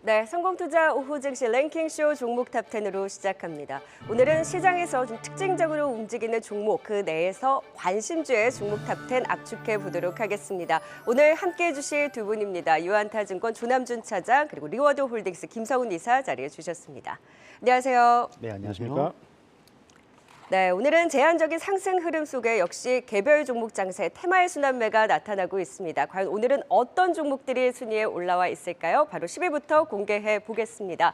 네, 성공투자 오후 증시 랭킹쇼 종목 탑10으로 시작합니다. 오늘은 시장에서 좀 특징적으로 움직이는 종목, 그 내에서 관심주의 종목 탑10 압축해 보도록 하겠습니다. 오늘 함께해 주실 두 분입니다. 유한타증권 조남준 차장, 그리고 리워드홀딩스 김서훈 이사 자리해 주셨습니다. 안녕하세요. 네, 안녕하십니까. 네, 오늘은 제한적인 상승 흐름 속에 역시 개별 종목 장세 테마의 순환매가 나타나고 있습니다. 과연 오늘은 어떤 종목들이 순위에 올라와 있을까요? 바로 10위부터 공개해 보겠습니다.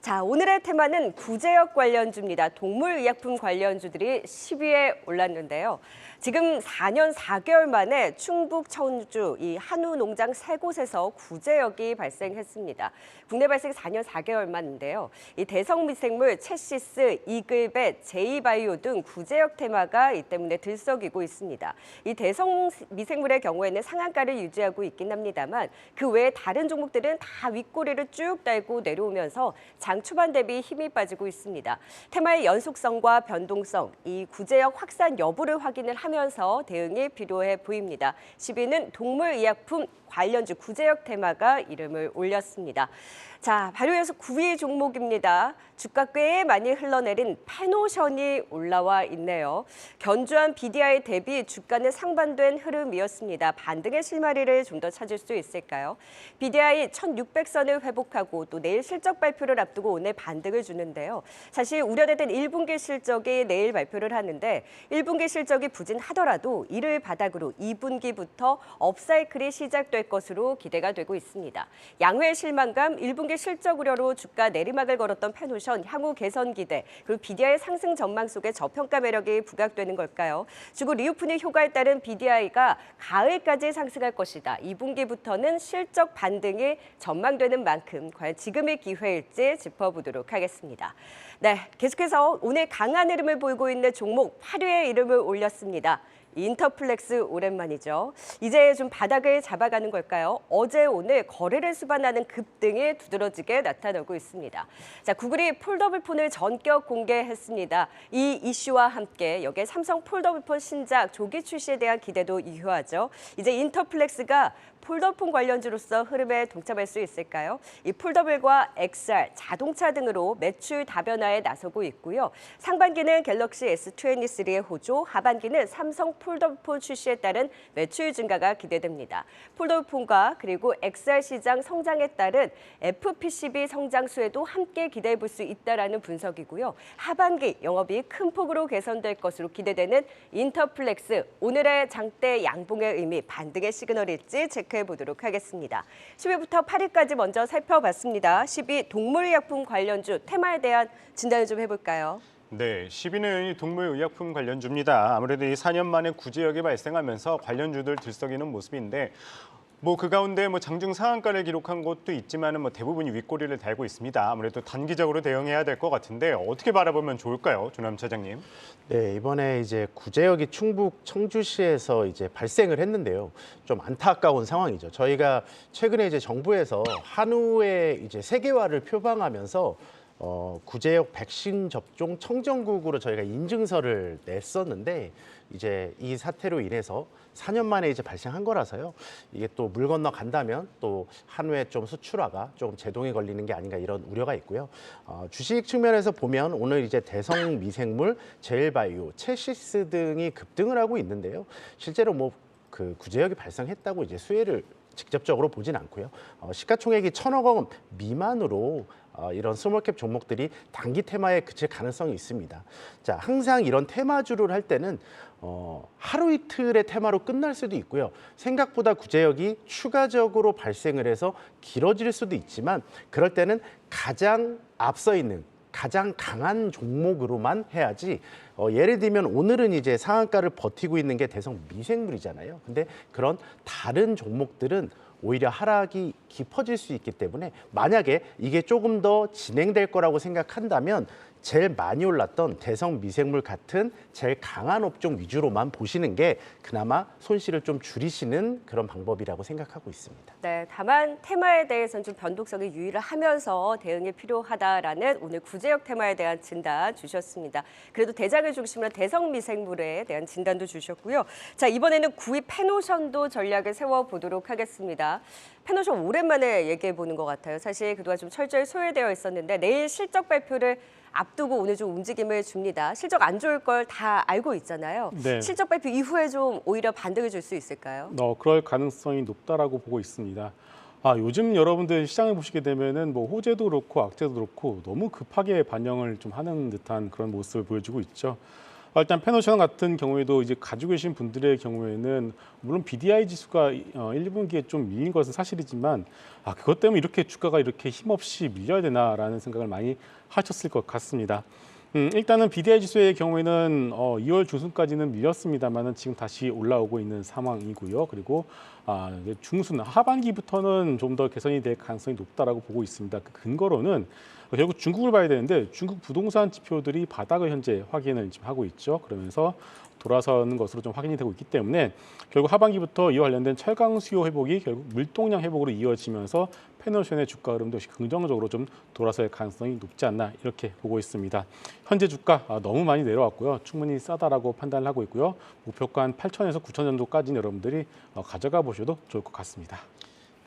자, 오늘의 테마는 구제역 관련주입니다. 동물의약품 관련주들이 10위에 올랐는데요. 지금 4년 4개월 만에 충북, 청주, 이 한우 농장 세 곳에서 구제역이 발생했습니다. 국내 발생 4년 4개월 만인데요. 이 대성미생물, 채시스, 이글벳, 제이바이오 등 구제역 테마가 이 때문에 들썩이고 있습니다. 이 대성미생물의 경우에는 상한가를 유지하고 있긴 합니다만 그 외에 다른 종목들은 다 윗꼬리를 쭉 달고 내려오면서 장 초반 대비 힘이 빠지고 있습니다. 테마의 연속성과 변동성, 이 구제역 확산 여부를 확인을 하면서 대응이 필요해 보입니다. 10위는 동물의약품 관련주 구제역 테마가 이름을 올렸습니다. 자, 바로 이어서 9위 종목입니다. 주가 꽤 많이 흘러내린 페노션이 올라와 있네요. 견조한 BDI 대비 주가는 상반된 흐름이었습니다. 반등의 실마리를 좀 더 찾을 수 있을까요? BDI 1600선을 회복하고 또 내일 실적 발표를 앞두고 오늘 반등을 주는데요. 사실 우려되던 1분기 실적이 내일 발표를 하는데 1분기 실적이 부진하더라도 이를 바닥으로 2분기부터 업사이클이 시작될 것으로 기대가 되고 있습니다. 양회 실망감, 1분기 실적 우려로 주가 내리막을 걸었던 페노션 향후 개선 기대, 그리고 BDI 상승 전망 속에 저평가 매력이 부각되는 걸까요? 주고 리오프닝 효과에 따른 BDI가 가을까지 상승할 것이다. 2분기부터는 실적 반등이 전망되는 만큼 과연 지금이 기회일지 짚어보도록 하겠습니다. 네, 계속해서 오늘 강한 흐름을 보이고 있는 종목 8위에 이름을 올렸습니다. 인터플렉스 오랜만이죠. 이제 좀 바닥을 잡아가는 걸까요? 어제 오늘 거래를 수반하는 급등이 두드러지게 나타나고 있습니다. 자, 구글이 폴더블폰을 전격 공개했습니다. 이 이슈와 함께 여기에 삼성 폴더블폰 신작 조기 출시에 대한 기대도 유효하죠. 이제 인터플렉스가 폴더폰 관련주로서 흐름에 동참할 수 있을까요? 이 폴더블과 XR, 자동차 등으로 매출 다변화에 나서고 있고요. 상반기는 갤럭시 S23의 호조, 하반기는 삼성 폴더폰 출시에 따른 매출 증가가 기대됩니다. 폴더폰과 그리고 XR 시장 성장에 따른 FPCB 성장수에도 함께 기대해 볼 수 있다라는 분석이고요. 하반기 영업이 큰 폭으로 개선될 것으로 기대되는 인터플렉스, 오늘의 장대 양봉의 의미, 반등의 시그널일지 체크해 보도록 하겠습니다. 10위부터 8위까지 먼저 살펴봤습니다. 10위 동물의약품 관련주 테마에 대한 진단을 좀 해볼까요? 네, 10위는 동물의약품 관련주입니다. 아무래도 이 4년 만에 구제역이 발생하면서 관련주들 들썩이는 모습인데 그 가운데 장중 상한가를 기록한 곳도 있지만 대부분이 윗꼬리를 달고 있습니다. 아무래도 단기적으로 대응해야 될 것 같은데 어떻게 바라보면 좋을까요, 조남 차장님? 네, 이번에 이제 구제역이 충북 청주시에서 이제 발생을 했는데요. 좀 안타까운 상황이죠. 저희가 최근에 이제 정부에서 한우의 이제 세계화를 표방하면서 구제역 백신 접종 청정국으로 저희가 인증서를 냈었는데 이제 이 사태로 인해서 4년 만에 이제 발생한 거라서요. 이게 또 물 건너 간다면 또 한우의 좀 수출화가 조금 제동이 걸리는 게 아닌가 이런 우려가 있고요. 주식 측면에서 보면 오늘 이제 대성미생물, 제일바이오, 채시스 등이 급등을 하고 있는데요. 실제로 그 구제역이 발생했다고 이제 수혜를 직접적으로 보진 않고요. 시가총액이 1,000억 원 미만으로 이런 스몰캡 종목들이 단기 테마에 그칠 가능성이 있습니다. 자, 항상 이런 테마주를 할 때는 하루 이틀의 테마로 끝날 수도 있고요. 생각보다 구제역이 추가적으로 발생을 해서 길어질 수도 있지만 그럴 때는 가장 앞서 있는 가장 강한 종목으로만 해야지 예를 들면 오늘은 이제 상한가를 버티고 있는 게 대성 미생물이잖아요. 근데 그런 다른 종목들은 오히려 하락이 깊어질 수 있기 때문에 만약에 이게 조금 더 진행될 거라고 생각한다면 제일 많이 올랐던 대성 미생물 같은 제일 강한 업종 위주로만 보시는 게 그나마 손실을 좀 줄이시는 그런 방법이라고 생각하고 있습니다. 네, 다만 테마에 대해서는 좀 변동성을 유의를 하면서 대응이 필요하다라는 오늘 구제역 테마에 대한 진단 주셨습니다. 그래도 대장을 중심으로 대성 미생물에 대한 진단도 주셨고요. 자, 이번에는 9위 페노션도 전략을 세워보도록 하겠습니다. 페노션 오랜만에 얘기해 보는 것 같아요. 사실 그동안 좀 철저히 소외되어 있었는데 내일 실적 발표를 앞두고 오늘 좀 움직임을 줍니다. 실적 안 좋을 걸 다 알고 있잖아요. 네. 실적 발표 이후에 좀 오히려 반등을 줄 수 있을까요? 그럴 가능성이 높다라고 보고 있습니다. 요즘 여러분들 시장에 보시게 되면은 뭐 호재도 그렇고 악재도 그렇고 너무 급하게 반영을 좀 하는 듯한 그런 모습을 보여주고 있죠. 일단 페노션 같은 경우에도 이제 가지고 계신 분들의 경우에는 물론 BDI 지수가 1, 2분기에 좀 밀린 것은 사실이지만 그것 때문에 이렇게 주가가 이렇게 힘없이 밀려야 되나라는 생각을 많이 하셨을 것 같습니다. 일단은 BDI 지수의 경우에는 2월 중순까지는 밀렸습니다만은 지금 다시 올라오고 있는 상황이고요. 그리고 중순 하반기부터는 좀 더 개선이 될 가능성이 높다라고 보고 있습니다. 그 근거로는 결국 중국을 봐야 되는데 중국 부동산 지표들이 바닥을 현재 확인을 지금 하고 있죠. 그러면서 돌아서는 것으로 좀 확인이 되고 있기 때문에 결국 하반기부터 이와 관련된 철강 수요 회복이 결국 물동량 회복으로 이어지면서 페노션의 주가 흐름도 긍정적으로 좀 돌아설 가능성이 높지 않나 이렇게 보고 있습니다. 현재 주가 너무 많이 내려왔고요. 충분히 싸다라고 판단을 하고 있고요. 목표가 한 8,000에서 9,000 정도까지는 여러분들이 가져가 보셔도 좋을 것 같습니다.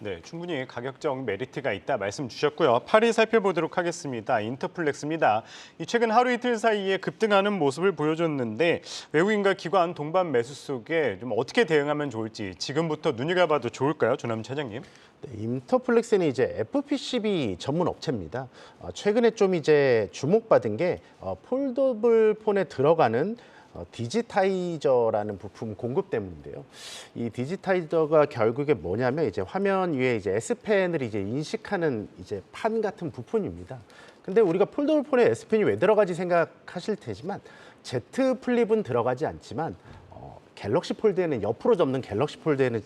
네, 충분히 가격적 메리트가 있다 말씀 주셨고요. 파리 살펴보도록 하겠습니다. 인터플렉스입니다. 최근 하루 이틀 사이에 급등하는 모습을 보여줬는데 외국인과 기관 동반 매수 속에 좀 어떻게 대응하면 좋을지 지금부터 눈여겨봐도 좋을까요, 조남 차장님? 네, 인터플렉스는 이제 FPCB 전문 업체입니다. 최근에 좀 이제 주목받은 게 폴더블 폰에 들어가는 디지타이저라는 부품 공급 때문인데요. 이 디지타이저가 결국에 뭐냐면 이제 화면 위에 이제 S펜을 이제 인식하는 이제 판 같은 부품입니다. 근데 우리가 폴더블 폰에 S펜이 왜 들어가지 생각하실 테지만 Z 플립은 들어가지 않지만 갤럭시 폴드에는 옆으로 접는 갤럭시 폴드에는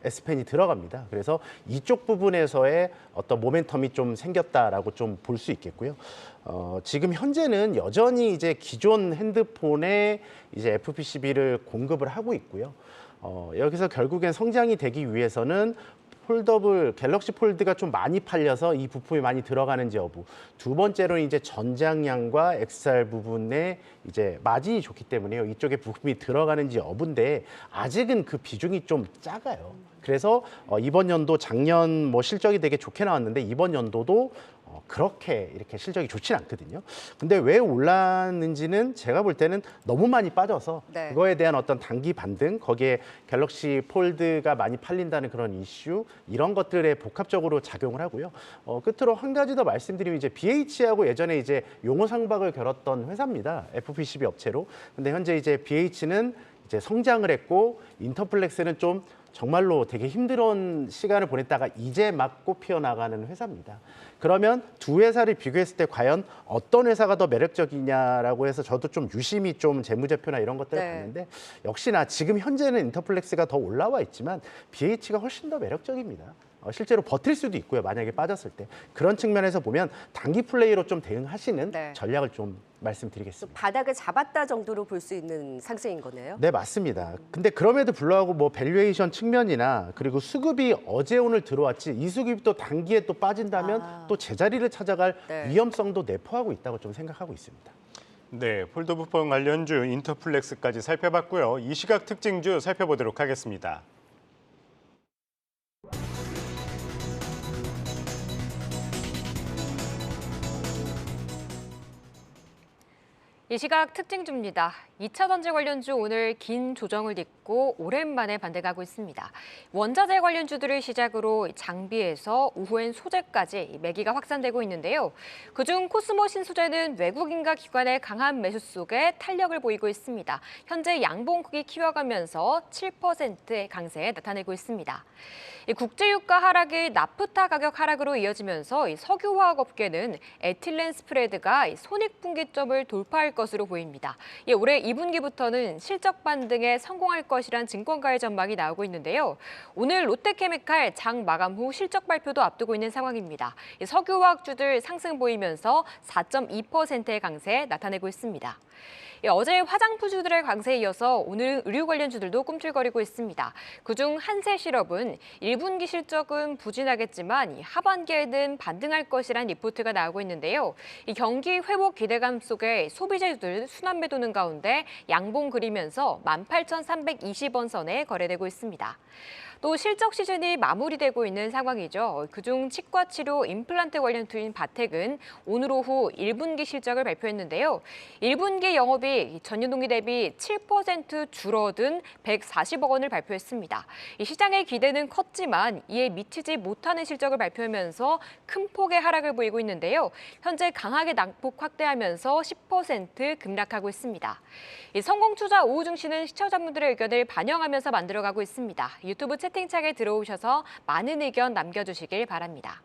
S펜이 들어갑니다. 그래서 이쪽 부분에서의 어떤 모멘텀이 좀 생겼다라고 좀 볼 수 있겠고요. 지금 현재는 여전히 이제 기존 핸드폰에 이제 FPCB를 공급을 하고 있고요. 여기서 결국엔 성장이 되기 위해서는 폴더블 갤럭시 폴드가 좀 많이 팔려서 이 부품이 많이 들어가는지 여부. 두 번째로는 이제 전장량과 XR 부분에 이제 마진이 좋기 때문에요. 이쪽에 부품이 들어가는지 여부인데 아직은 그 비중이 좀 작아요. 그래서 이번 연도 작년 뭐 실적이 되게 좋게 나왔는데 이번 연도도 그렇게 이렇게 실적이 좋진 않거든요. 근데 왜 올랐는지는 제가 볼 때는 너무 많이 빠져서 네. 그거에 대한 어떤 단기 반등, 거기에 갤럭시 폴드가 많이 팔린다는 그런 이슈 이런 것들에 복합적으로 작용을 하고요. 끝으로 한 가지 더 말씀드리면 이제 BH하고 예전에 이제 용어 상박을 겨뤘던 회사입니다. FPCB 업체로. 근데 현재 이제 BH는 이제 성장을 했고 인터플렉스는 좀 정말로 되게 힘든 시간을 보냈다가 이제 막 꽃피어 나가는 회사입니다. 그러면 두 회사를 비교했을 때 과연 어떤 회사가 더 매력적이냐라고 해서 저도 좀 유심히 좀 재무제표나 이런 것들을 네. 봤는데 역시나 지금 현재는 인터플렉스가 더 올라와 있지만 BH가 훨씬 더 매력적입니다. 실제로 버틸 수도 있고요. 만약에 빠졌을 때. 그런 측면에서 보면 단기 플레이로 좀 대응하시는 네. 전략을 좀 말씀드리겠습니다. 바닥을 잡았다 정도로 볼 수 있는 상승인 거네요. 네, 맞습니다. 근데 그럼에도 불구하고 뭐 밸류에이션 측면이나 그리고 수급이 어제 오늘 들어왔지 이 수급이 또 단기에 또 빠진다면 또 제자리를 찾아갈 네. 위험성도 내포하고 있다고 좀 생각하고 있습니다. 네, 폴더블폰 관련주 인터플렉스까지 살펴봤고요. 이 시각 특징주 살펴보도록 하겠습니다. 이 시각 특징주입니다. 2차 전지 관련주 오늘 긴 조정을 딛고 오랜만에 반등하고 있습니다. 원자재 관련주들을 시작으로 장비에서 오후엔 소재까지 매기가 확산되고 있는데요. 그중 코스모 신소재는 외국인과 기관의 강한 매수 속에 탄력을 보이고 있습니다. 현재 양봉국이 키워가면서 7%의 강세 나타내고 있습니다. 국제유가 하락이 나프타 가격 하락으로 이어지면서 석유화학업계는 에틸렌 스프레드가 손익분기점을 돌파할 것으로 보입니다. 올해 2분기부터는 실적 반등에 성공할 것이란 증권가의 전망이 나오고 있는데요. 오늘 롯데케미칼 장 마감 후 실적 발표도 앞두고 있는 상황입니다. 석유화학주들 상승 보이면서 4.2%의 강세 나타내고 있습니다. 어제 화장품주들의 강세에 이어서 오늘은 의류 관련주들도 꿈틀거리고 있습니다. 그중 한세실업은 1분기 실적은 부진하겠지만 하반기에는 반등할 것이란 리포트가 나오고 있는데요. 이 경기 회복 기대감 속에 소비자들 순환 매도는 가운데 양봉 그리면서 18,320원 선에 거래되고 있습니다. 또 실적 시즌이 마무리되고 있는 상황이죠. 그중 치과 치료 임플란트 관련주인 바텍은 오늘 오후 1분기 실적을 발표했는데요. 1분기 영업이익 전년 동기 대비 7% 줄어든 140억 원을 발표했습니다. 이 시장의 기대는 컸지만 이에 미치지 못하는 실적을 발표하면서 큰 폭의 하락을 보이고 있는데요. 현재 강하게 낙폭 확대하면서 10% 급락하고 있습니다. 이 성공투자 오후 증시는 시청자분들의 의견을 반영하면서 만들어가고 있습니다. 유튜브 채팅창에 들어오셔서 많은 의견 남겨주시길 바랍니다.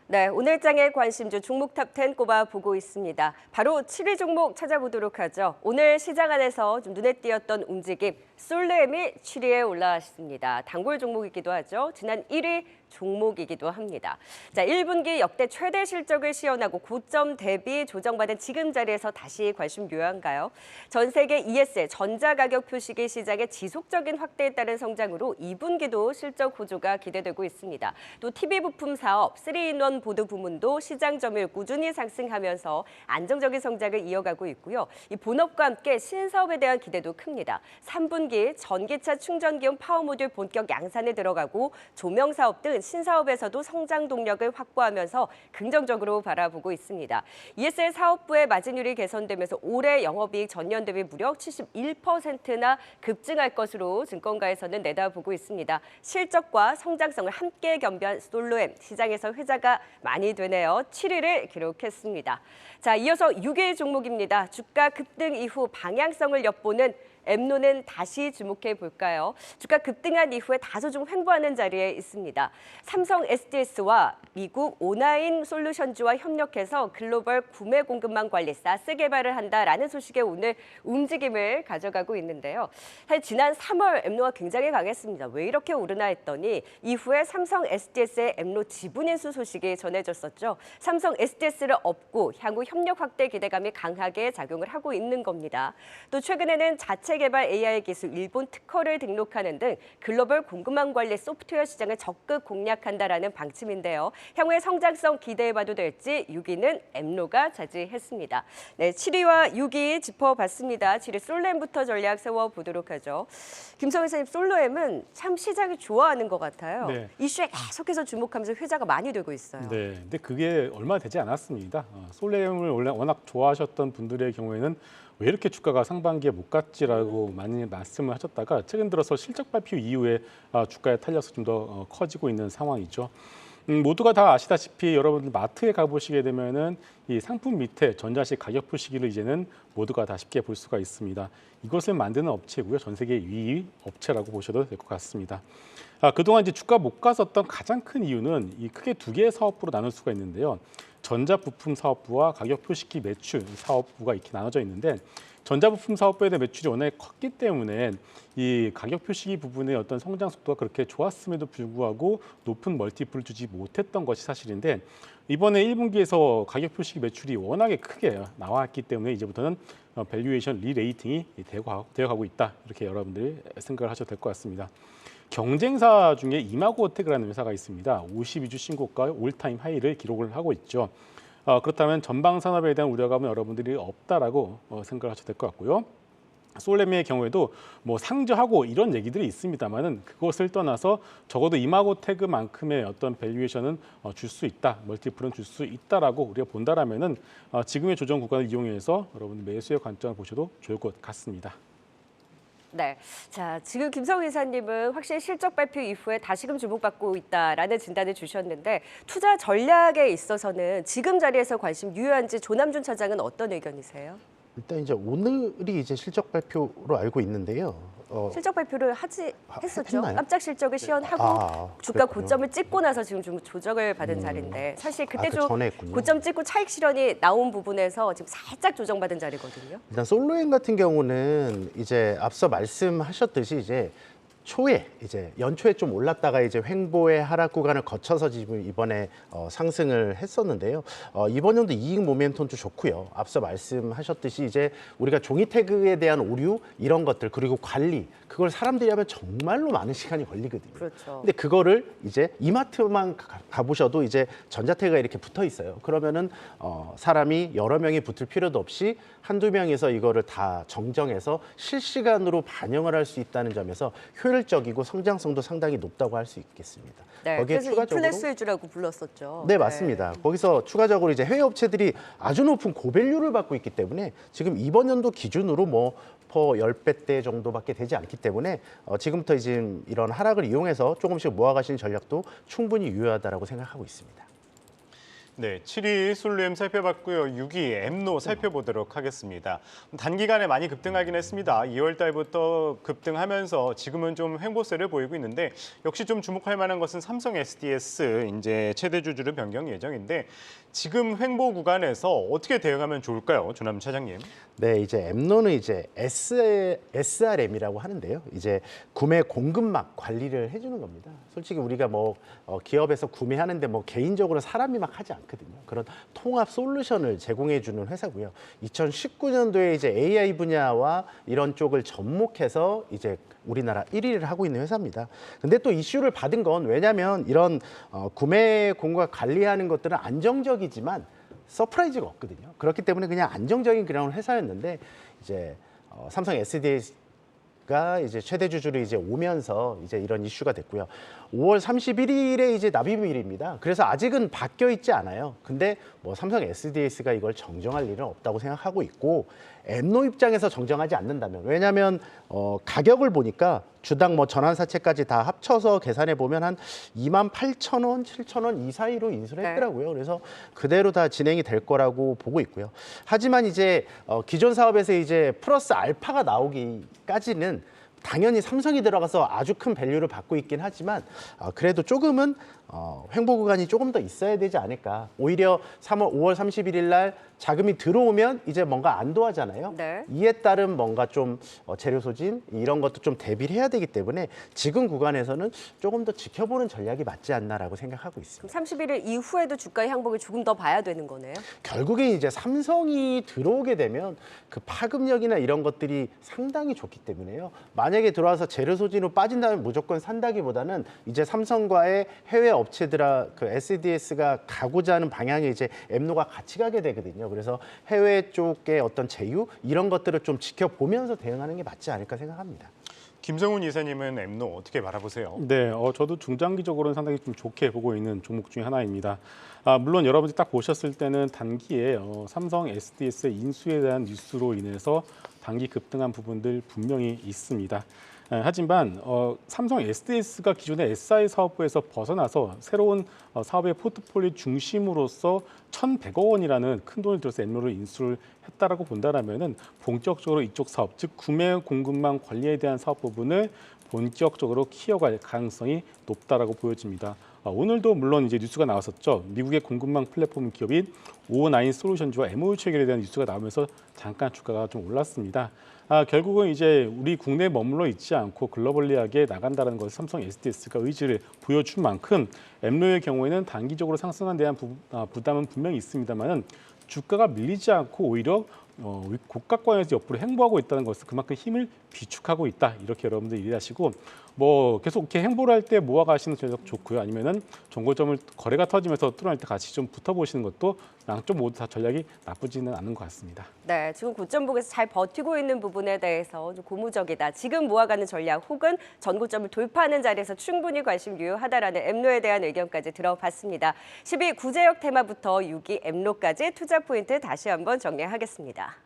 네, 오늘 장의 관심주 종목 탑10 꼽아보고 있습니다. 바로 7위 종목 찾아보도록 하죠. 오늘 시장 안에서 좀 눈에 띄었던 움직임, 솔루엠이 7위에 올라왔습니다. 단골 종목이기도 하죠. 지난 1위 종목이기도 합니다. 자, 1분기 역대 최대 실적을 시현하고 고점 대비 조정받은 지금 자리에서 다시 관심 묘한가요? 전 세계 ESL 전자가격 표시기 시장의 지속적인 확대에 따른 성장으로 2분기도 실적 호조가 기대되고 있습니다. 또 TV 부품 사업, 3인원 보드 부문도 시장 점유율 꾸준히 상승하면서 안정적인 성장을 이어가고 있고요. 이 본업과 함께 신사업에 대한 기대도 큽니다. 3분기 전기차 충전기용 파워모듈 본격 양산에 들어가고 조명 사업 등 신사업에서도 성장 동력을 확보하면서 긍정적으로 바라보고 있습니다. ESL 사업부의 마진율이 개선되면서 올해 영업이익 전년 대비 무려 71%나 급증할 것으로 증권가에서는 내다보고 있습니다. 실적과 성장성을 함께 겸비한 솔루엠, 시장에서 회자가 많이 되네요. 7위를 기록했습니다. 자, 이어서 6위 종목입니다. 주가 급등 이후 방향성을 엿보는 엠노는 다시 주목해 볼까요? 주가 급등한 이후에 다소 좀 횡보하는 자리에 있습니다. 삼성 SDS와 미국 오나인 솔루션즈와 협력해서 글로벌 구매 공급망 관리 사스 개발을 한다라는 소식에 오늘 움직임을 가져가고 있는데요. 사실 지난 3월 엠노가 굉장히 강했습니다. 왜 이렇게 오르나 했더니 이후에 삼성 SDS의 엠노 지분 인수 소식이 전해졌었죠. 삼성 SDS를 업고 향후 협력 확대 기대감이 강하게 작용을 하고 있는 겁니다. 또 최근에는 자체 개발 AI 기술 일본 특허를 등록하는 등 글로벌 공급망 관리 소프트웨어 시장을 적극 공략한다라는 방침인데요. 향후의 성장성 기대해봐도 될지 6위는 엠노가 차지했습니다. 네, 7위와 6위 짚어봤습니다. 7위 솔루엠부터 전략 세워보도록 하죠. 김성희 선생님, 솔루엠은 참 시장이 좋아하는 것 같아요. 네. 이슈에 계속해서 주목하면서 회자가 많이 되고 있어요. 네, 근데 그게 얼마 되지 않았습니다. 솔레임을 원래 워낙 좋아하셨던 분들의 경우에는 왜 이렇게 주가가 상반기에 못 갔지라고 많이 말씀을 하셨다가 최근 들어서 실적 발표 이후에 주가의 탄력이 좀 더 커지고 있는 상황이죠. 모두가 다 아시다시피 여러분들 마트에 가보시게 되면은 이 상품 밑에 전자식 가격 표시기를 이제는 모두가 다 쉽게 볼 수가 있습니다. 이것을 만드는 업체고요. 전 세계 2위 업체라고 보셔도 될 것 같습니다. 그동안 이제 주가 못 갔었던 가장 큰 이유는 이 크게 두 개의 사업부로 나눌 수가 있는데요. 전자부품 사업부와 가격 표시기 매출 사업부가 이렇게 나눠져 있는데 전자부품 사업부에 대한 매출이 워낙 컸기 때문에 이 가격 표시기 부분의 어떤 성장 속도가 그렇게 좋았음에도 불구하고 높은 멀티플을 주지 못했던 것이 사실인데 이번에 1분기에서 가격 표시기 매출이 워낙에 크게 나왔기 때문에 이제부터는 밸류에이션 리레이팅이 되어가고 있다. 이렇게 여러분들이 생각을 하셔도 될 것 같습니다. 경쟁사 중에 이마고호텍이라는 회사가 있습니다. 52주 신고가 올타임 하이를 기록을 하고 있죠. 그렇다면 전방 산업에 대한 우려감은 여러분들이 없다라고 생각을 하셔도 될 것 같고요. 솔레미의 경우에도 뭐 상저하고 이런 얘기들이 있습니다만은 그것을 떠나서 적어도 이마고테그만큼의 어떤 밸류에이션은 줄 수 있다, 멀티플은 줄 수 있다라고 우리가 본다라면은 지금의 조정 구간을 이용해서 여러분 매수의 관점을 보셔도 좋을 것 같습니다. 네, 자 지금 김성희 이사님은 확실히 실적 발표 이후에 다시금 주목받고 있다라는 진단을 주셨는데 투자 전략에 있어서는 지금 자리에서 관심 유효한지 조남준 차장은 어떤 의견이세요? 일단 이제 오늘이 이제 실적 발표로 알고 있는데요. 실적 발표를 했었죠. 했나요? 깜짝 실적을 시현하고 주가 그랬군요. 고점을 찍고 나서 지금 좀 조정을 받은 자리인데 사실 그때 그 좀 전에 했군요. 고점 찍고 차익 실현이 나온 부분에서 지금 살짝 조정받은 자리거든요. 일단 솔로엠 같은 경우는 이제 앞서 말씀하셨듯이 이제 초에 이제 연초에 좀 올랐다가 이제 횡보의 하락 구간을 거쳐서 지금 이번에 상승을 했었는데요. 이번 연도 이익 모멘텀도 좋고요. 앞서 말씀하셨듯이 이제 우리가 종이 태그에 대한 오류 이런 것들 그리고 관리 그걸 사람들이 하면 정말로 많은 시간이 걸리거든요. 그렇죠. 근데 그거를 이제 이마트만 가보셔도 이제 전자태그가 이렇게 붙어 있어요. 그러면은 사람이 여러 명이 붙을 필요도 없이 한두 명에서 이거를 다 정정해서 실시간으로 반영을 할 수 있다는 점에서 효율적이고 성장성도 상당히 높다고 할 수 있겠습니다. 네, 거기에 그래서 추가적으로 인플레스주라고 불렀었죠. 네, 맞습니다. 거기서 추가적으로 이제 해외 업체들이 아주 높은 고밸류를 받고 있기 때문에 지금 이번 연도 기준으로 뭐 퍼 10배대 정도밖에 되지 않기 때문에 지금부터 이제 이런 하락을 이용해서 조금씩 모아가시는 전략도 충분히 유효하다라고 생각하고 있습니다. 네, 7위 솔루엠 살펴봤고요. 6위 엠노 살펴보도록 하겠습니다. 단기간에 많이 급등하긴 했습니다. 2월 달부터 급등하면서 지금은 좀 횡보세를 보이고 있는데 역시 좀 주목할 만한 것은 삼성 SDS 이제 최대 주주를 변경 예정인데 지금 횡보 구간에서 어떻게 대응하면 좋을까요, 조남 차장님? 네, 이제 엠노는 이제 SRM이라고 하는데요. 이제 구매 공급망 관리를 해주는 겁니다. 솔직히 우리가 뭐 기업에서 구매하는데 뭐 개인적으로 사람이 막 하지 않거든요. 그런 통합 솔루션을 제공해주는 회사고요. 2019년도에 이제 AI 분야와 이런 쪽을 접목해서 이제 우리나라 1위를 하고 있는 회사입니다. 근데 또 이슈를 받은 건 왜냐하면 이런 구매 공급 관리하는 것들은 안정적이지만 서프라이즈가 없거든요. 그렇기 때문에 그냥 안정적인 그런 회사였는데 이제 삼성 SDS가 이제 최대 주주로 이제 오면서 이제 이런 이슈가 됐고요. 5월 31일에 이제 납입일입니다. 그래서 아직은 바뀌어 있지 않아요. 근데 뭐 삼성 SDS가 이걸 정정할 일은 없다고 생각하고 있고 엠노 입장에서 정정하지 않는다면 왜냐하면 가격을 보니까 주당 뭐 전환사채까지 다 합쳐서 계산해 보면 한 28,000원, 7,000원 이 사이로 인수를 했더라고요. 그래서 그대로 다 진행이 될 거라고 보고 있고요. 하지만 이제 기존 사업에서 이제 플러스 알파가 나오기까지는 당연히 삼성이 들어가서 아주 큰 밸류를 받고 있긴 하지만 그래도 조금은 횡보 구간이 조금 더 있어야 되지 않을까. 오히려 5월 31일 날 자금이 들어오면 이제 뭔가 안도하잖아요. 네. 이에 따른 뭔가 좀 재료 소진 이런 것도 좀 대비를 해야 되기 때문에 지금 구간에서는 조금 더 지켜보는 전략이 맞지 않나라고 생각하고 있습니다. 31일 이후에도 주가의 항복을 조금 더 봐야 되는 거네요. 결국에 이제 삼성이 들어오게 되면 그 파급력이나 이런 것들이 상당히 좋기 때문에요. 만약에 들어와서 재료 소진으로 빠진다면 무조건 산다기보다는 이제 삼성과의 해외 업체들아 그 SDS가 가고자 하는 방향에 이제 엠노가 같이 가게 되거든요. 그래서 해외 쪽의 어떤 제휴 이런 것들을 좀 지켜보면서 대응하는 게 맞지 않을까 생각합니다. 김성훈 이사님은 엠노 어떻게 바라보세요? 네, 저도 중장기적으로는 상당히 좀 좋게 보고 있는 종목 중에 하나입니다. 물론 여러분들이 딱 보셨을 때는 단기에 삼성 SDS의 인수에 대한 뉴스로 인해서 단기 급등한 부분들 분명히 있습니다. 하지만 삼성 SDS가 기존의 SI 사업부에서 벗어나서 새로운 사업의 포트폴리오 중심으로서 1,100억 원이라는 큰 돈을 들여서 엠노를 인수를 했다라고 본다라면은 본격적으로 이쪽 사업, 즉 구매 공급망 관리에 대한 사업 부분을 본격적으로 키워갈 가능성이 높다라고 보여집니다. 오늘도 물론 이제 뉴스가 나왔었죠. 미국의 공급망 플랫폼 기업인 O9 솔루션즈와 MOU 체결에 대한 뉴스가 나오면서 잠깐 주가가 좀 올랐습니다. 결국은 이제 우리 국내에 머물러 있지 않고 글로벌리하게 나간다는 것을 삼성 SDS가 의지를 보여준 만큼 엠노의 경우에는 단기적으로 상승한 대한 부담은 분명히 있습니다만은 주가가 밀리지 않고 오히려 고가권에서 옆으로 횡보하고 있다는 것은 그만큼 힘을 비축하고 있다. 이렇게 여러분들 이해하시고 뭐 계속 이렇게 행보를 할 때 모아가시는 전략 좋고요. 아니면은 정고점을 거래가 터지면서 뚫어낼 때 같이 좀 붙어보시는 것도 양쪽 모두 다 전략이 나쁘지는 않은 것 같습니다. 네, 지금 고점복에서 잘 버티고 있는 부분에 대해서 좀 고무적이다. 지금 모아가는 전략 혹은 전고점을 돌파하는 자리에서 충분히 관심 유효하다라는 엠노에 대한 의견까지 들어봤습니다. 10위 구제역 테마부터 6위 엠노까지 투자 포인트 다시 한번 정리하겠습니다.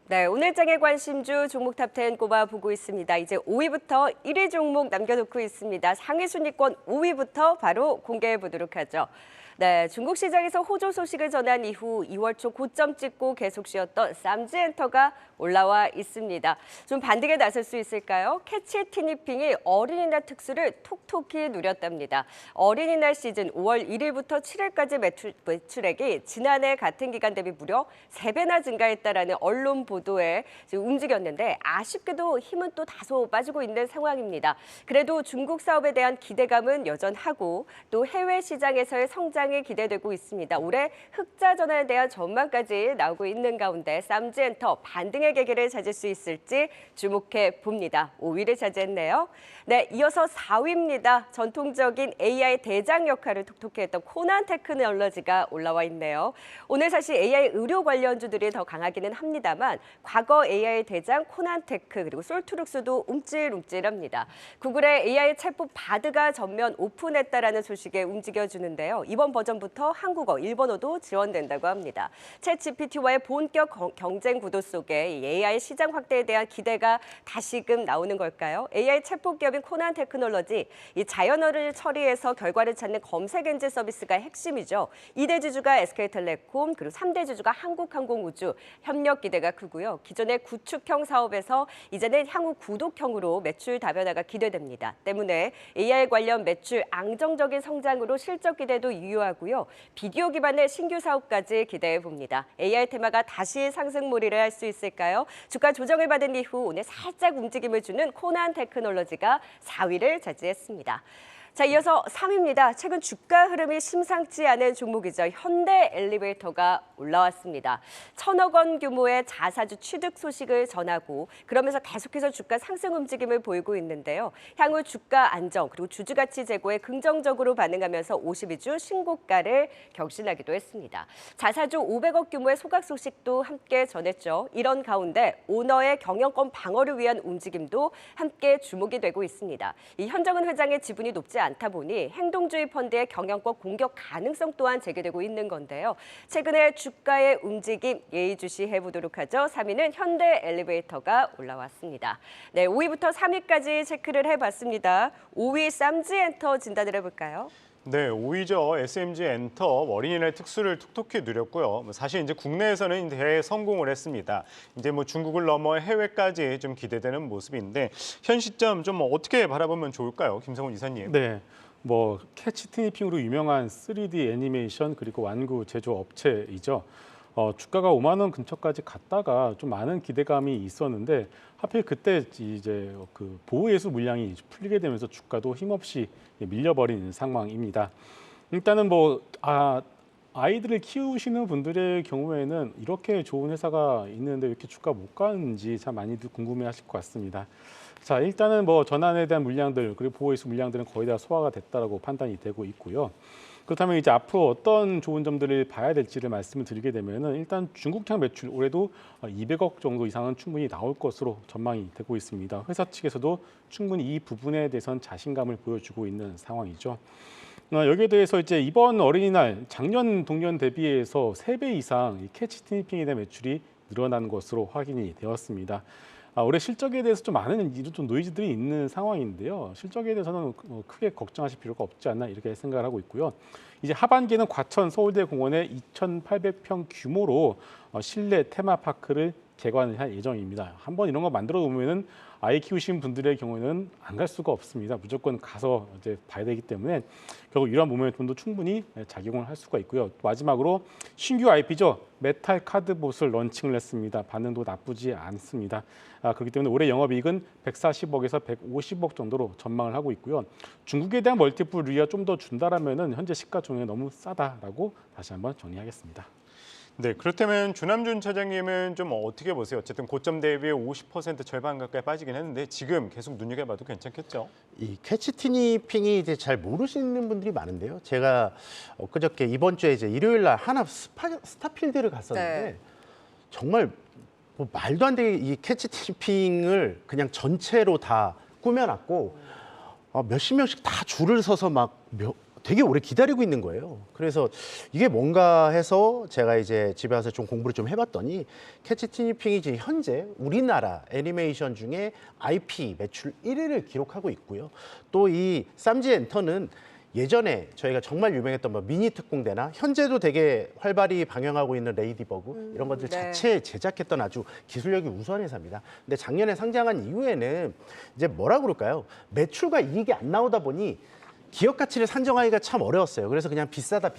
네, 오늘 장의 관심주 종목 탑10 꼽아보고 있습니다. 이제 5위부터 1위 종목 남겨놓고 있습니다. 상위 순위권 5위부터 바로 공개해 보도록 하죠. 네, 중국 시장에서 호조 소식을 전한 이후 2월 초 고점 찍고 계속 쉬었던 삼지엔터가 올라와 있습니다. 좀 반등에 나설 수 있을까요? 캐치 티니핑이 어린이날 특수를 톡톡히 누렸답니다. 어린이날 시즌 5월 1일부터 7일까지 매출액이 지난해 같은 기간 대비 무려 3배나 증가했다라는 언론 보도에 지금 움직였는데 아쉽게도 힘은 또 다소 빠지고 있는 상황입니다. 그래도 중국 사업에 대한 기대감은 여전하고 또 해외 시장에서의 성장이 기대되고 있습니다. 올해 흑자 전환에 대한 전망까지 나오고 있는 가운데 삼지엔터 반등의 계기를 찾을 수 있을지 주목해 봅니다. 5위를 차지했네요. 네, 이어서 4위입니다. 전통적인 AI 대장 역할을 톡톡히 했던 코난 테크놀로지가 올라와 있네요. 오늘 사실 AI 의료 관련주들이 더 강하기는 합니다만 과거 AI 대장 코난테크 그리고 솔트룩스도 움찔움찔합니다. 구글의 AI 챗봇 바드가 전면 오픈했다라는 소식에 움직여주는데요. 이번 버전부터 한국어, 일본어도 지원된다고 합니다. 챗GPT와의 본격 경쟁 구도 속에 이 AI 시장 확대에 대한 기대가 다시금 나오는 걸까요? AI 챗봇 기업인 코난 테크놀로지, 이 자연어를 처리해서 결과를 찾는 검색 엔진 서비스가 핵심이죠. 2대 주주가 SK텔레콤, 그리고 3대 주주가 한국항공우주, 협력 기대가 크고요. 기존의 구축형 사업에서 이제는 향후 구독형으로 매출 다변화가 기대됩니다. 때문에 AI 관련 매출 안정적인 성장으로 실적 기대도 유효하고요. 비디오 기반의 신규 사업까지 기대해 봅니다. AI 테마가 다시 상승몰이를 할 수 있을까요? 주가 조정을 받은 이후 오늘 살짝 움직임을 주는 코난 테크놀로지가 4위를 차지했습니다. 자, 이어서 3위입니다. 최근 주가 흐름이 심상치 않은 종목이죠. 현대 엘리베이터가 올라왔습니다. 1,000억 원 규모의 자사주 취득 소식을 전하고 그러면서 계속해서 주가 상승 움직임을 보이고 있는데요. 향후 주가 안정 그리고 주주 가치 제고에 긍정적으로 반응하면서 52주 신고가를 경신하기도 했습니다. 자사주 500억 규모의 소각 소식도 함께 전했죠. 이런 가운데 오너의 경영권 방어를 위한 움직임도 함께 주목이 되고 있습니다. 이 현정은 회장의 지분이 높지 않다 보니 행동주의 펀드의 경영권 공격 가능성 또한 제기되고 있는 건데요. 최근에 주가의 움직임 예의주시해 보도록 하죠. 3위는 현대 엘리베이터가 올라왔습니다. 네, 5위부터 3위까지 체크를 해봤습니다. 5위 삼지엔터 진단을 해볼까요? 네, 5위죠. SMG 엔터 어린이날 특수를 톡톡히 누렸고요. 사실 이제 국내에서는 대성공을 했습니다. 이제 뭐 중국을 넘어 해외까지 좀 기대되는 모습인데 현 시점 좀 어떻게 바라보면 좋을까요, 김성훈 이사님? 네, 뭐 캐치 티니핑으로 유명한 3D 애니메이션 그리고 완구 제조 업체이죠. 주가가 5만 원 근처까지 갔다가 좀 많은 기대감이 있었는데 하필 그때 이제 그 보호예수 물량이 풀리게 되면서 주가도 힘없이 밀려버린 상황입니다. 일단은 뭐 아이들을 키우시는 분들의 경우에는 이렇게 좋은 회사가 있는데 왜 이렇게 주가 못 가는지 참 많이들 궁금해하실 것 같습니다. 자, 일단은 뭐 전환에 대한 물량들 그리고 보호예수 물량들은 거의 다 소화가 됐다라고 판단이 되고 있고요. 그렇다면 이제 앞으로 어떤 좋은 점들을 봐야 될지를 말씀을 드리게 되면은 일단 중국향 매출 올해도 200억 정도 이상은 충분히 나올 것으로 전망이 되고 있습니다. 회사 측에서도 충분히 이 부분에 대해서는 자신감을 보여주고 있는 상황이죠. 여기에 대해서 이제 이번 어린이날 작년 동년 대비해서 3배 이상 이 캐치 티니핑에 대한 매출이 늘어난 것으로 확인이 되었습니다. 올해 실적에 대해서 좀 많은 좀 노이즈들이 있는 상황인데요. 실적에 대해서는 크게 걱정하실 필요가 없지 않나 이렇게 생각을 하고 있고요. 이제 하반기는 과천 서울대 공원에 2,800평 규모로 실내 테마파크를 개관을 할 예정입니다. 한번 이런 거 만들어 놓으면은 아이 키우신 분들의 경우에는 안 갈 수가 없습니다. 무조건 가서 이제 봐야 되기 때문에 결국 이러한 모멘텀도 충분히 작용을 할 수가 있고요. 마지막으로 신규 IP죠. 메탈 카드봇을 런칭을 했습니다. 반응도 나쁘지 않습니다. 그렇기 때문에 올해 영업이익은 140억에서 150억 정도로 전망을 하고 있고요. 중국에 대한 멀티플 리가 좀 더 준다라면은 현재 시가총액이 너무 싸다라고 다시 한번 정리하겠습니다. 네, 그렇다면 주남준 차장님은 좀 어떻게 보세요? 어쨌든 고점 대비 50% 절반 가까이 빠지긴 했는데 지금 계속 눈여겨봐도 괜찮겠죠? 이 캐치 티니핑이 이제 잘 모르시는 분들이 많은데요. 제가 엊그저께 이번 주에 이제 일요일 날 하나 스타필드를 갔었는데 네. 정말 뭐 말도 안 되게 이 캐치 티니핑을 그냥 전체로 다 꾸며놨고 몇십 명씩 다 줄을 서서 막 되게 오래 기다리고 있는 거예요. 그래서 이게 뭔가 해서 제가 이제 집에 와서 좀 공부를 좀 해봤더니 캐치 티니핑이 이제 현재 우리나라 애니메이션 중에 IP 매출 1위를 기록하고 있고요. 또 이 쌈지 엔터는 예전에 저희가 정말 유명했던 뭐 미니 특공대나 현재도 되게 활발히 방영하고 있는 레이디버그 이런 것들 네. 자체 제작했던 아주 기술력이 우수한 회사입니다. 근데 작년에 상장한 이후에는 이제 뭐라 그럴까요? 매출과 이익이 안 나오다 보니 기업 가치를 산정하기가 참 어려웠어요. 그래서 그냥 비싸다.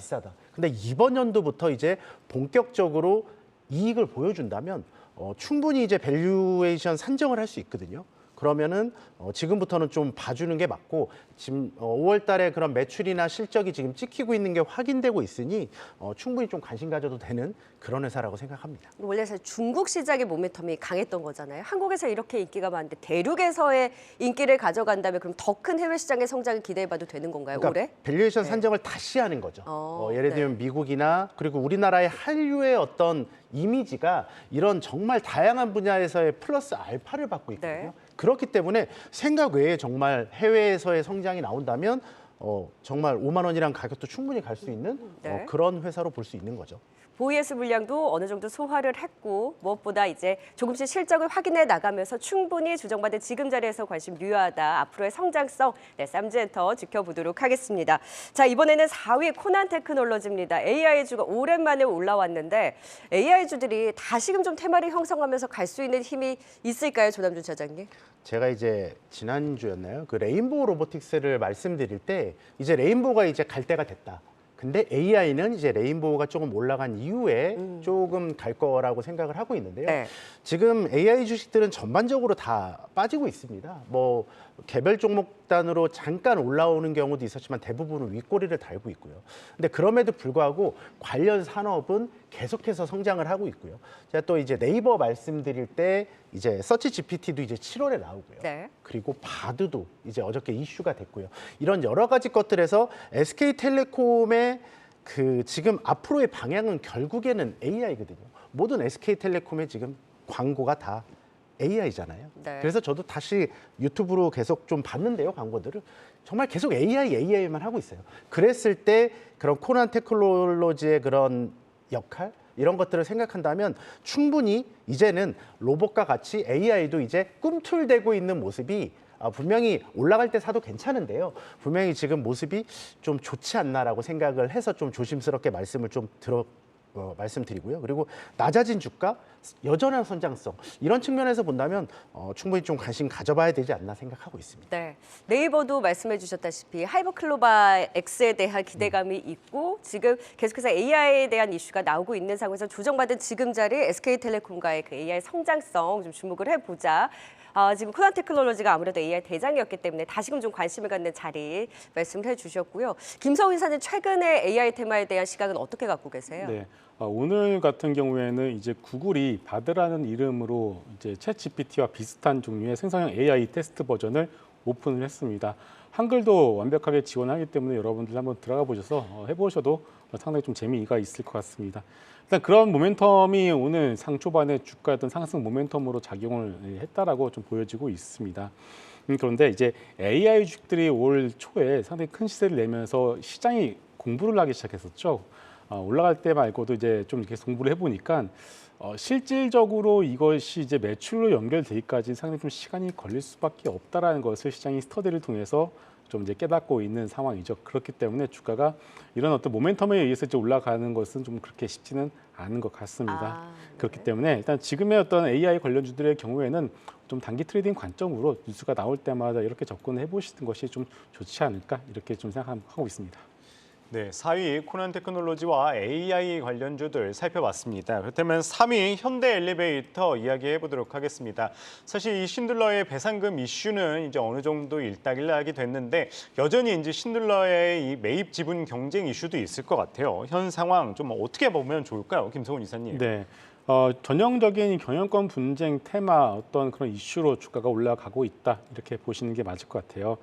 근데 이번 연도부터 이제 본격적으로 이익을 보여준다면 충분히 이제 밸류에이션 산정을 할 수 있거든요. 그러면은 지금부터는 좀 봐주는 게 맞고 지금 5월 달에 그런 매출이나 실적이 지금 찍히고 있는 게 확인되고 있으니 충분히 좀 관심 가져도 되는 그런 회사라고 생각합니다. 원래 사실 중국 시장의 모멘텀이 강했던 거잖아요. 한국에서 이렇게 인기가 많은데 대륙에서의 인기를 가져간다면 그럼 더 큰 해외 시장의 성장을 기대해봐도 되는 건가요, 올해? 밸류에이션 네. 산정을 다시 하는 거죠. 예를 네. 들면 미국이나 그리고 우리나라의 한류의 어떤 이미지가 이런 정말 다양한 분야에서의 플러스 알파를 받고 있거든요. 네. 그렇기 때문에 생각 외에 정말 해외에서의 성장이 나온다면 정말 5만 원이란 가격도 충분히 갈 수 있는 네. 그런 회사로 볼 수 있는 거죠. 보이에스 물량도 어느 정도 소화를 했고 무엇보다 이제 조금씩 실적을 확인해 나가면서 충분히 조정받은 지금 자리에서 관심 유효하다. 앞으로의 성장성 쌈지엔터 지켜보도록 하겠습니다. 자, 이번에는 4위 코난 테크놀로지입니다. AI주가 오랜만에 올라왔는데 AI주들이 다시금 좀 테마를 형성하면서 갈 수 있는 힘이 있을까요, 조남준 차장님? 제가 이제 지난주였나요? 그 레인보우 로보틱스를 말씀드릴 때 이제 레인보우가 이제 갈 때가 됐다. 근데 AI는 이제 레인보우가 조금 올라간 이후에 조금 갈 거라고 생각을 하고 있는데요. 네. 지금 AI 주식들은 전반적으로 다 빠지고 있습니다. 뭐 개별 종목단으로 잠깐 올라오는 경우도 있었지만 대부분은 윗꼬리를 달고 있고요. 근데 그럼에도 불구하고 관련 산업은 계속해서 성장을 하고 있고요. 제가 또 이제 네이버 말씀드릴 때 이제 서치 GPT도 이제 7월에 나오고요. 네. 그리고 바드도 이제 어저께 이슈가 됐고요. 이런 여러 가지 것들에서 SK텔레콤의 그 지금 앞으로의 방향은 결국에는 AI거든요. 모든 SK텔레콤의 지금 광고가 다 AI잖아요. 네. 그래서 저도 다시 유튜브로 계속 좀 봤는데요, 광고들을. 정말 계속 AI만 하고 있어요. 그랬을 때 그런 코난 테크놀로지의 그런 역할 이런 것들을 생각한다면 충분히 이제는 로봇과 같이 AI도 이제 꿈틀대고 있는 모습이 분명히 올라갈 때 사도 괜찮은데요. 분명히 지금 모습이 좀 좋지 않나라고 생각을 해서 좀 조심스럽게 말씀을 좀 말씀드리고요. 그리고 낮아진 주가, 여전한 성장성 이런 측면에서 본다면 충분히 좀 관심 가져봐야 되지 않나 생각하고 있습니다. 네, 네이버도 말씀해 주셨다시피 하이버클로바 X에 대한 기대감이 있고 지금 계속해서 AI에 대한 이슈가 나오고 있는 상황에서 조정받은 지금 자리 SK텔레콤과의 그 AI 성장성 좀 주목을 해보자. 지금 코난 테크놀로지가 아무래도 AI 대장이었기 때문에 다시금 좀 관심을 갖는 자리 말씀을 해주셨고요. 김성훈 이사는 최근에 AI 테마에 대한 시각은 어떻게 갖고 계세요? 네. 오늘 같은 경우에는 이제 구글이 바드라는 이름으로 이제 챗 GPT와 비슷한 종류의 생성형 AI 테스트 버전을 오픈을 했습니다. 한글도 완벽하게 지원하기 때문에 여러분들 한번 들어가 보셔서 해보셔도 상당히 좀 재미가 있을 것 같습니다. 일단 그런 모멘텀이 오늘 상 초반에 주가였던 상승 모멘텀으로 작용을 했다라고 좀 보여지고 있습니다. 그런데 이제 AI 주식들이 올 초에 상당히 큰 시세를 내면서 시장이 공부를 하기 시작했었죠. 올라갈 때 말고도 이제 좀 이렇게 공부를 해보니까 실질적으로 이것이 이제 매출로 연결되기까지 상당히 좀 시간이 걸릴 수밖에 없다라는 것을 시장이 스터디를 통해서 좀 이제 깨닫고 있는 상황이죠. 그렇기 때문에 주가가 이런 어떤 모멘텀에 의해서 이제 올라가는 것은 좀 그렇게 쉽지는 않은 것 같습니다. 그렇기 때문에 일단 지금의 어떤 AI 관련주들의 경우에는 좀 단기 트레이딩 관점으로 뉴스가 나올 때마다 이렇게 접근을 해보시는 것이 좀 좋지 않을까 이렇게 좀 생각하고 있습니다. 네, 4위 코난 테크놀로지와 AI 관련주들 살펴봤습니다. 그렇다면 3위 현대 엘리베이터 이야기해 보도록 하겠습니다. 사실 이 신들러의 배상금 이슈는 이제 어느 정도 일단락이 됐는데 여전히 이제 신들러의 이 매입 지분 경쟁 이슈도 있을 것 같아요. 현 상황 좀 어떻게 보면 좋을까요, 김성훈 이사님? 네. 전형적인 경영권 분쟁 테마 어떤 그런 이슈로 주가가 올라가고 있다 이렇게 보시는 게 맞을 것 같아요.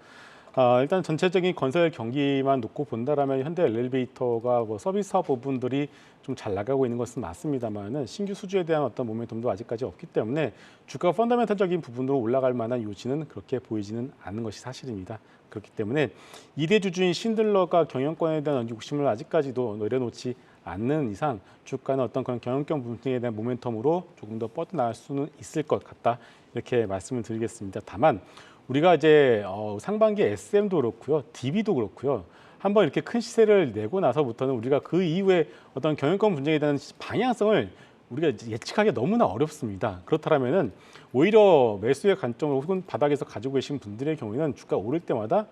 일단 전체적인 건설 경기만 놓고 본다라면 현대 엘리베이터가 뭐 서비스 사업 부분들이 좀 잘 나가고 있는 것은 맞습니다만은 신규 수주에 대한 어떤 모멘텀도 아직까지 없기 때문에 주가 펀더멘탈적인 부분으로 올라갈 만한 요지는 그렇게 보이지는 않는 것이 사실입니다. 그렇기 때문에 2대 주주인 신들러가 경영권에 대한 욕심을 아직까지도 내려놓지 않는 이상 주가는 어떤 그런 경영권 분쟁에 대한 모멘텀으로 조금 더 뻗어나갈 수는 있을 것 같다. 이렇게 말씀을 드리겠습니다. 다만 우리가 이제 상반기 SM도 그렇고요, DB도 그렇고요. 한번 이렇게 큰 시세를 내고 나서부터는 우리가 그 이후에 어떤 경영권 분쟁에 대한 방향성을 우리가 예측하기 너무나 어렵습니다. 그렇다면은 오히려 매수의 관점을 혹은 바닥에서 가지고 계신 분들의 경우에는 주가 오를 때마다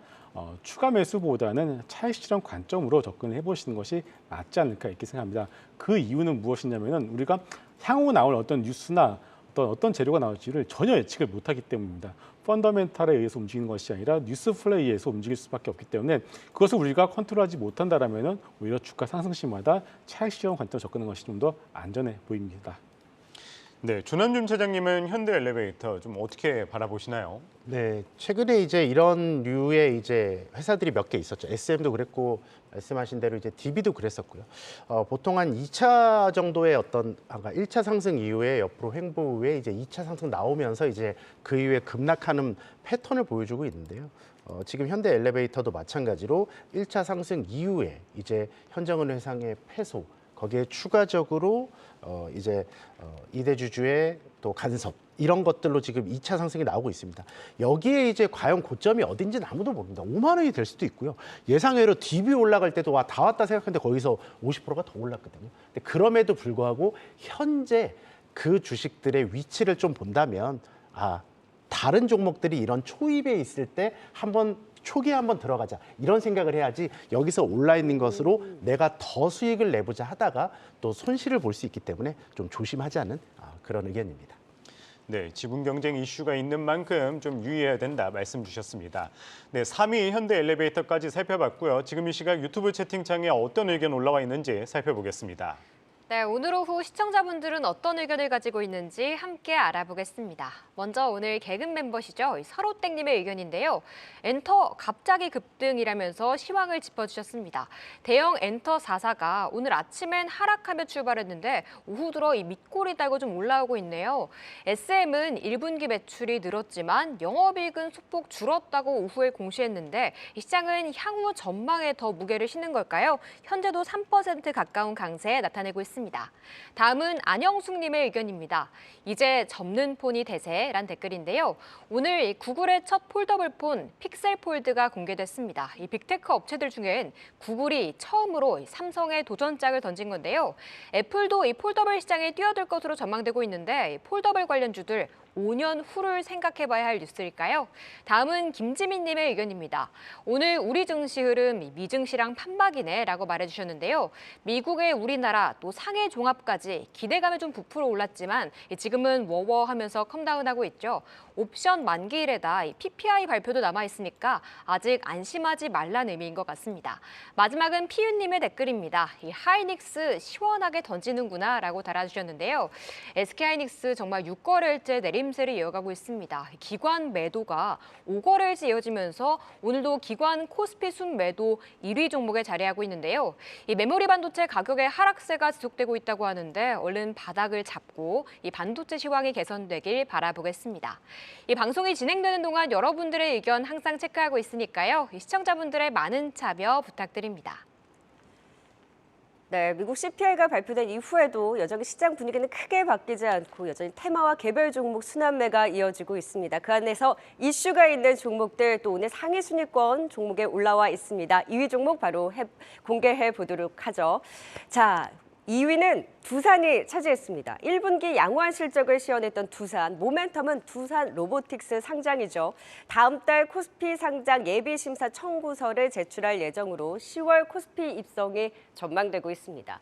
추가 매수보다는 차익 실현 관점으로 접근을 해보시는 것이 낫지 않을까 이렇게 생각합니다. 그 이유는 무엇이냐면은 우리가 향후 나올 어떤 뉴스나 어떤 재료가 나올지를 전혀 예측을 못하기 때문입니다. 펀더멘탈에 의해서 움직이는 것이 아니라 뉴스 플레이에 의해서 움직일 수밖에 없기 때문에 그것을 우리가 컨트롤하지 못한다라면은 오히려 주가 상승 시마다 차익 실현 관점 접근하는 것이 좀 더 안전해 보입니다. 네, 조남준 차장님은 현대 엘리베이터 좀 어떻게 바라보시나요? 네, 최근에 이제 이런 류의 이제 회사들이 몇 개 있었죠. SM도 그랬고 말씀하신 대로 이제 DB도 그랬었고요. 보통 한 2차 정도의 어떤 아까 1차 상승 이후에 옆으로 횡보 후에 이제 2차 상승 나오면서 이제 그 이후에 급락하는 패턴을 보여주고 있는데요. 지금 현대 엘리베이터도 마찬가지로 1차 상승 이후에 이제 현정은 회상의 패소 거기에 추가적으로 이제 이대 주주의 또 간섭 이런 것들로 지금 2차 상승이 나오고 있습니다. 여기에 이제 과연 고점이 어딘지는 아무도 모릅니다. 5만 원이 될 수도 있고요. 예상외로 DB 올라갈 때도 와 다 왔다 생각했는데 거기서 50%가 더 올랐거든요. 근데 그럼에도 불구하고 현재 그 주식들의 위치를 좀 본다면 다른 종목들이 이런 초입에 있을 때 한번 초기에 한번 들어가자 이런 생각을 해야지 여기서 올라 있는 것으로 내가 더 수익을 내보자 하다가 또 손실을 볼 수 있기 때문에 좀 조심하지 않은 그런 의견입니다. 네, 지분 경쟁 이슈가 있는 만큼 좀 유의해야 된다 말씀 주셨습니다. 네, 3위 현대 엘리베이터까지 살펴봤고요. 지금 이 시각 유튜브 채팅창에 어떤 의견 올라와 있는지 살펴보겠습니다. 네, 오늘 오후 시청자분들은 어떤 의견을 가지고 있는지 함께 알아보겠습니다. 먼저 오늘 개근 멤버시죠. 서로땡님의 의견인데요. 엔터 갑자기 급등이라면서 시황을 짚어주셨습니다. 대형 엔터 4사가 오늘 아침엔 하락하며 출발했는데 오후 들어 이 밑골이 달고 좀 올라오고 있네요. SM은 1분기 매출이 늘었지만 영업이익은 소폭 줄었다고 오후에 공시했는데 이 시장은 향후 전망에 더 무게를 싣는 걸까요? 현재도 3% 가까운 강세 나타내고 있습니다. 다음은 안영숙님의 의견입니다. 이제 접는 폰이 대세란 댓글인데요. 오늘 구글의 첫 폴더블 폰 픽셀 폴드가 공개됐습니다. 이 빅테크 업체들 중엔 구글이 처음으로 삼성에 도전장을 던진 건데요. 애플도 이 폴더블 시장에 뛰어들 것으로 전망되고 있는데 폴더블 관련주들 5년 후를 생각해봐야 할 뉴스일까요? 다음은 김지민님의 의견입니다. 오늘 우리 증시 흐름 미증시랑 판박이네라고 말해주셨는데요. 미국의 우리나라 또 상해 종합까지 기대감이 좀 부풀어 올랐지만 지금은 워워하면서 컴다운하고 있죠. 옵션 만기일에다 PPI 발표도 남아있으니까 아직 안심하지 말라는 의미인 것 같습니다. 마지막은 피윤님의 댓글입니다. 이 하이닉스 시원하게 던지는구나 라고 달아주셨는데요. SK하이닉스 정말 6거래일째 내림세를 이어가고 있습니다. 기관 매도가 5거래일째 이어지면서 오늘도 기관 코스피 순매도 1위 종목에 자리하고 있는데요. 이 메모리 반도체 가격의 하락세가 지속되고 있다고 하는데 얼른 바닥을 잡고 이 반도체 시황이 개선되길 바라보겠습니다. 이 방송이 진행되는 동안 여러분들의 의견 항상 체크하고 있으니까요. 시청자분들의 많은 참여 부탁드립니다. 네, 미국 CPI가 발표된 이후에도 여전히 시장 분위기는 크게 바뀌지 않고 여전히 테마와 개별 종목 순환매가 이어지고 있습니다. 그 안에서 이슈가 있는 종목들 또 오늘 상위 순위권 종목에 올라와 있습니다. 2위 종목 바로 공개해 보도록 하죠. 자, 2위는 두산이 차지했습니다. 1분기 양호한 실적을 시현했던 두산, 모멘텀은 두산 로보틱스 상장이죠. 다음 달 코스피 상장 예비심사 청구서를 제출할 예정으로 10월 코스피 입성이 전망되고 있습니다.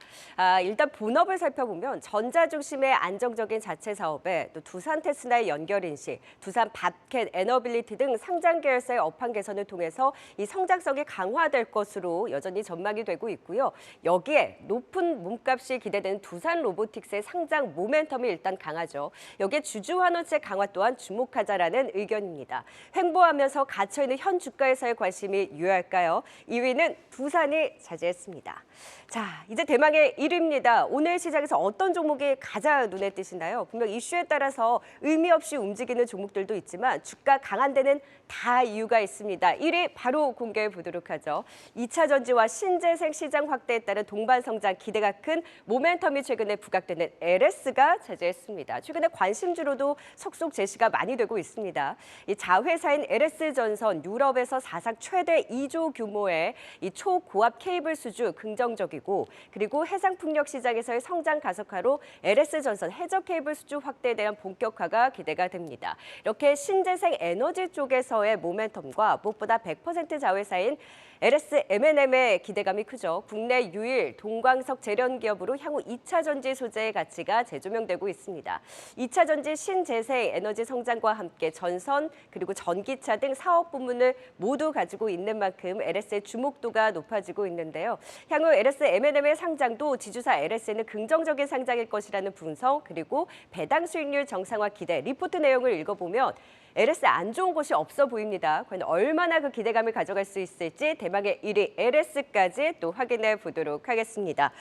일단 본업을 살펴보면 전자 중심의 안정적인 자체 사업에 또 두산 테스나의 연결 인식, 두산 밭캣 에너빌리티 등 상장 계열사의 업황 개선을 통해서 이 성장성이 강화될 것으로 여전히 전망이 되고 있고요. 여기에 높은 몸가 주값이 기대되는 두산 로보틱스의 상장 모멘텀이 일단 강하죠. 여기에 주주 환원세 강화 또한 주목하자라는 의견입니다. 횡보하면서 갇혀있는 현 주가에서의 관심이 유효할까요? 2위는 두산이 차지했습니다. 자, 이제 대망의 1위입니다. 오늘 시장에서 어떤 종목이 가장 눈에 띄시나요? 분명 이슈에 따라서 의미 없이 움직이는 종목들도 있지만 주가 강한 데는 다 이유가 있습니다. 1위 바로 공개해 보도록 하죠. 2차 전지와 신재생 시장 확대에 따른 동반 성장 기대가 큰 모멘텀이 최근에 부각되는 LS가 차지했습니다. 최근에 관심주로도 속속 제시가 많이 되고 있습니다. 이 자회사인 LS전선 유럽에서 사상 최대 2조 규모의 이 초고압 케이블 수주 긍정적이고 그리고 해상풍력 시장에서의 성장 가속화로 LS전선 해저 케이블 수주 확대에 대한 본격화가 기대가 됩니다. 이렇게 신재생 에너지 쪽에서의 모멘텀과 무엇보다 100% 자회사인 LS M&M의 기대감이 크죠. 국내 유일 동광석 재련 기업으로 향후 2차 전지 소재의 가치가 재조명되고 있습니다. 2차 전지 신재생 에너지 성장과 함께 전선 그리고 전기차 등 사업 부문을 모두 가지고 있는 만큼 LS의 주목도가 높아지고 있는데요. 향후 LS M&M의 상장도 지주사 LS에는 긍정적인 상장일 것이라는 분석 그리고 배당 수익률 정상화 기대 리포트 내용을 읽어보면 LS 안 좋은 곳이 없어 보입니다. 과연 얼마나 그 기대감을 가져갈 수 있을지 대망의 1위 LS까지 또 확인해 보도록 하겠습니다.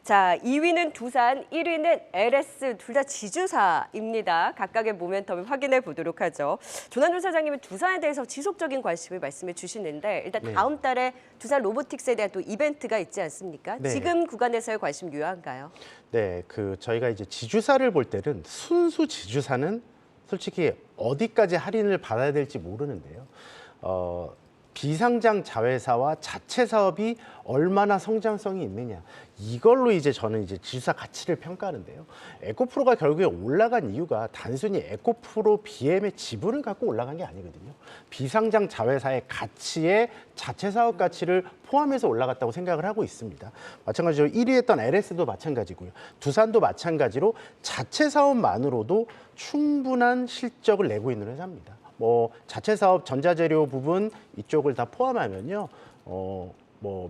자, 2위는 두산, 1위는 LS 둘 다 지주사입니다. 각각의 모멘텀을 확인해 보도록 하죠. 조난준 사장님은 두산에 대해서 지속적인 관심을 말씀해 주시는데 일단 다음 달에 두산 로보틱스에 대한 또 이벤트가 있지 않습니까? 네. 지금 구간에서의 관심 유효한가요? 네, 저희가 이제 지주사를 볼 때는 순수 지주사는 솔직히 어디까지 할인을 받아야 될지 모르는데요. 비상장 자회사와 자체 사업이 얼마나 성장성이 있느냐 이걸로 이제 저는 이제 지주사 가치를 평가하는데요. 에코프로가 결국에 올라간 이유가 단순히 에코프로 BM의 지분을 갖고 올라간 게 아니거든요. 비상장 자회사의 가치에 자체 사업 가치를 포함해서 올라갔다고 생각을 하고 있습니다. 마찬가지로 1위 했던 LS도 마찬가지고요. 두산도 마찬가지로 자체 사업만으로도 충분한 실적을 내고 있는 회사입니다. 자체 사업 전자재료 부분 이쪽을 다 포함하면요.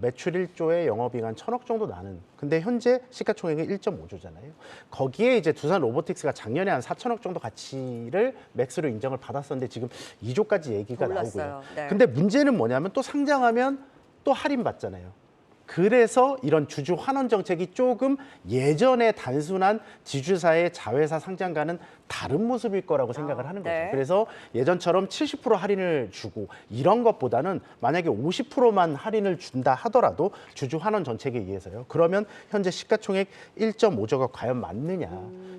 매출 1조에 영업이익 한 1,000억 정도 나는. 근데 현재 시가총액은 1.5조잖아요. 거기에 이제 두산 로보틱스가 작년에 한 4,000억 정도 가치를 맥스로 인정을 받았었는데 지금 2조까지 얘기가 몰랐어요. 나오고요. 네. 근데 문제는 뭐냐면 또 상장하면 또 할인 받잖아요. 그래서 이런 주주 환원 정책이 조금 예전에 단순한 지주사의 자회사 상장과는 다른 모습일 거라고 생각을 하는 거죠. 네. 그래서 예전처럼 70% 할인을 주고 이런 것보다는 만약에 50%만 할인을 준다 하더라도 주주 환원 정책에 의해서요. 그러면 현재 시가총액 1.5조가 과연 맞느냐.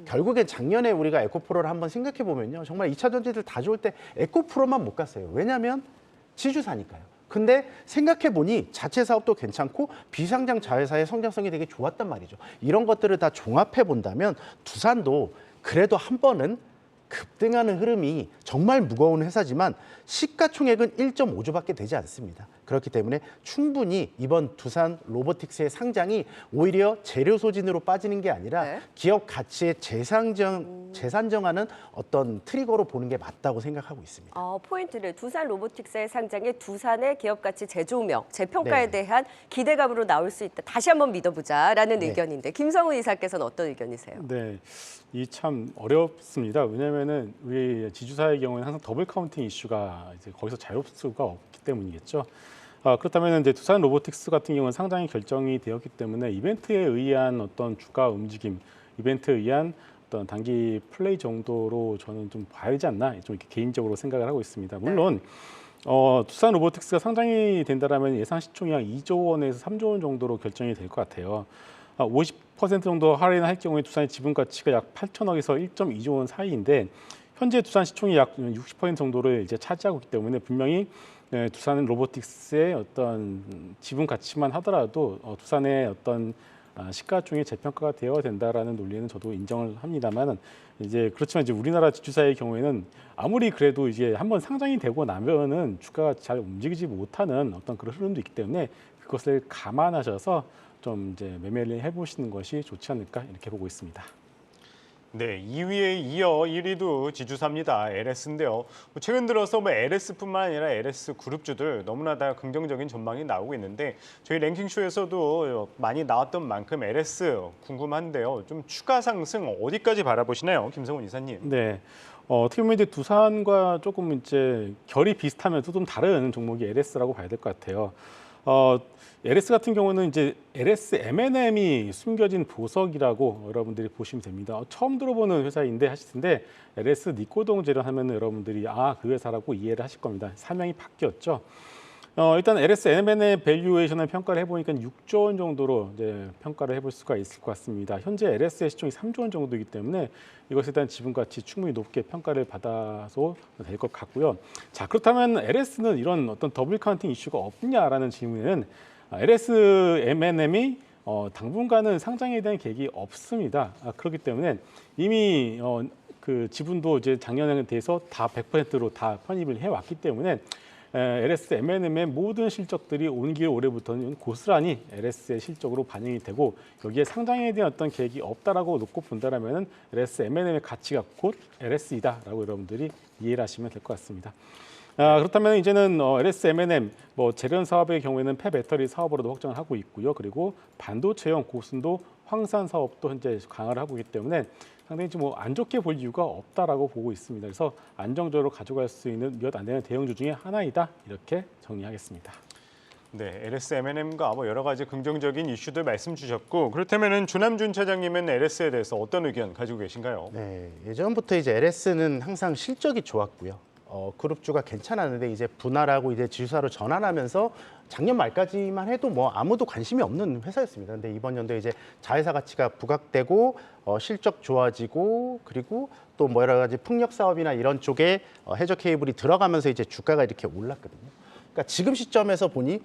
결국엔 작년에 우리가 에코프로를 한번 생각해 보면요. 정말 2차 전지들 다 좋을 때 에코프로만 못 갔어요. 왜냐하면 지주사니까요. 근데 생각해보니 자체 사업도 괜찮고 비상장 자회사의 성장성이 되게 좋았단 말이죠. 이런 것들을 다 종합해 본다면 두산도 그래도 한 번은 급등하는 흐름이 정말 무거운 회사지만 시가총액은 1.5조밖에 되지 않습니다. 그렇기 때문에 충분히 이번 두산 로보틱스의 상장이 오히려 재료 소진으로 빠지는 게 아니라 네. 기업 가치의 재산정하는 어떤 트리거로 보는 게 맞다고 생각하고 있습니다. 포인트를 두산 로보틱스의 상장이 두산의 기업 가치 재조명, 재평가에 네. 대한 기대감으로 나올 수 있다. 다시 한번 믿어보자라는 네. 의견인데 김성훈 이사께서는 어떤 의견이세요? 네, 이 참 어렵습니다. 왜냐하면은 우리 지주사의 경우에는 항상 더블 카운팅 이슈가 이제 거기서 자유로울 수가 없기 때문이겠죠. 그렇다면 이제 두산 로보틱스 같은 경우는 상장이 결정이 되었기 때문에 이벤트에 의한 어떤 주가 움직임, 이벤트에 의한 어떤 단기 플레이 정도로 저는 좀 봐야 되지 않나 좀 이렇게 개인적으로 생각을 하고 있습니다. 물론 두산 로보틱스가 상장이 된다라면 예상 시총이 한 2조 원에서 3조 원 정도로 결정이 될 것 같아요. 50% 정도 할인할 경우에 두산의 지분 가치가 약 8천억에서 1.2조 원 사이인데 현재 두산 시총이 약 60% 정도를 이제 차지하고 있기 때문에 분명히 두산 로보틱스의 어떤 지분 가치만 하더라도 두산의 어떤 시가총액 재평가가 되어야 된다라는 논리는 저도 인정을 합니다만 이제 그렇지만 이제 우리나라 지주사의 경우에는 아무리 그래도 이제 한번 상장이 되고 나면은 주가가 잘 움직이지 못하는 어떤 그런 흐름도 있기 때문에 그것을 감안하셔서 좀 이제 매매를 해보시는 것이 좋지 않을까 이렇게 보고 있습니다. 네, 2위에 이어 1위도 지주사입니다. LS인데요. 최근 들어서 LS뿐만 아니라 LS 그룹주들 너무나 다 긍정적인 전망이 나오고 있는데 저희 랭킹쇼에서도 많이 나왔던 만큼 LS 궁금한데요. 좀 추가 상승 어디까지 바라보시나요, 김성훈 이사님? 네. 어떻게 보면 이제 두산과 조금 이제 결이 비슷하면서 좀 다른 종목이 LS라고 봐야 될 것 같아요. LS 같은 경우는 이제 LS M&M이 숨겨진 보석이라고 여러분들이 보시면 됩니다. 처음 들어보는 회사인데 하실 텐데 LS 니코동 재련 하면 여러분들이 그 회사라고 이해를 하실 겁니다. 사명이 바뀌었죠. 일단 LS M&M 밸류에이션을 평가를 해보니까 6조 원 정도로 이제 평가를 해볼 수가 있을 것 같습니다. 현재 LS의 시총이 3조 원 정도이기 때문에 이것에 대한 지분 가치 충분히 높게 평가를 받아서 될 것 같고요. 자, 그렇다면 LS는 이런 어떤 더블 카운팅 이슈가 없냐라는 질문에는 LS M&M이 당분간은 상장에 대한 계획이 없습니다. 그렇기 때문에 이미 그 지분도 이제 작년에 대해서 다 100%로 다 편입을 해왔기 때문에 LS M&M의 모든 실적들이 온 올해부터는 고스란히 LS의 실적으로 반영이 되고 여기에 상장에 대한 어떤 계획이 없다라고 놓고 본다라면은 LS M&M의 가치가 곧 LS이다라고 여러분들이 이해를 하시면 될 것 같습니다. 그렇다면 이제는 LS M&M 재련 사업의 경우에는 폐배터리 사업으로도 확장을 하고 있고요. 그리고 반도체용 고순도 황산 사업도 현재 강화를 하고 있기 때문에 상당히 좀 안 좋게 볼 이유가 없다라고 보고 있습니다. 그래서 안정적으로 가져갈 수 있는 몇 안 되는 대형주 중에 하나이다 이렇게 정리하겠습니다. 네, LS M&M과 여러 가지 긍정적인 이슈들 말씀 주셨고 그렇다면 조남준 차장님은 LS에 대해서 어떤 의견 가지고 계신가요? 네, 예전부터 이제 LS는 항상 실적이 좋았고요. 그룹주가 괜찮았는데 이제 분할하고 이제 지주사로 전환하면서 작년 말까지만 해도 아무도 관심이 없는 회사였습니다. 근데 이번 연도에 이제 자회사 가치가 부각되고 실적 좋아지고 그리고 또 여러 가지 풍력 사업이나 이런 쪽에 해저 케이블이 들어가면서 이제 주가가 이렇게 올랐거든요. 그러니까 지금 시점에서 보니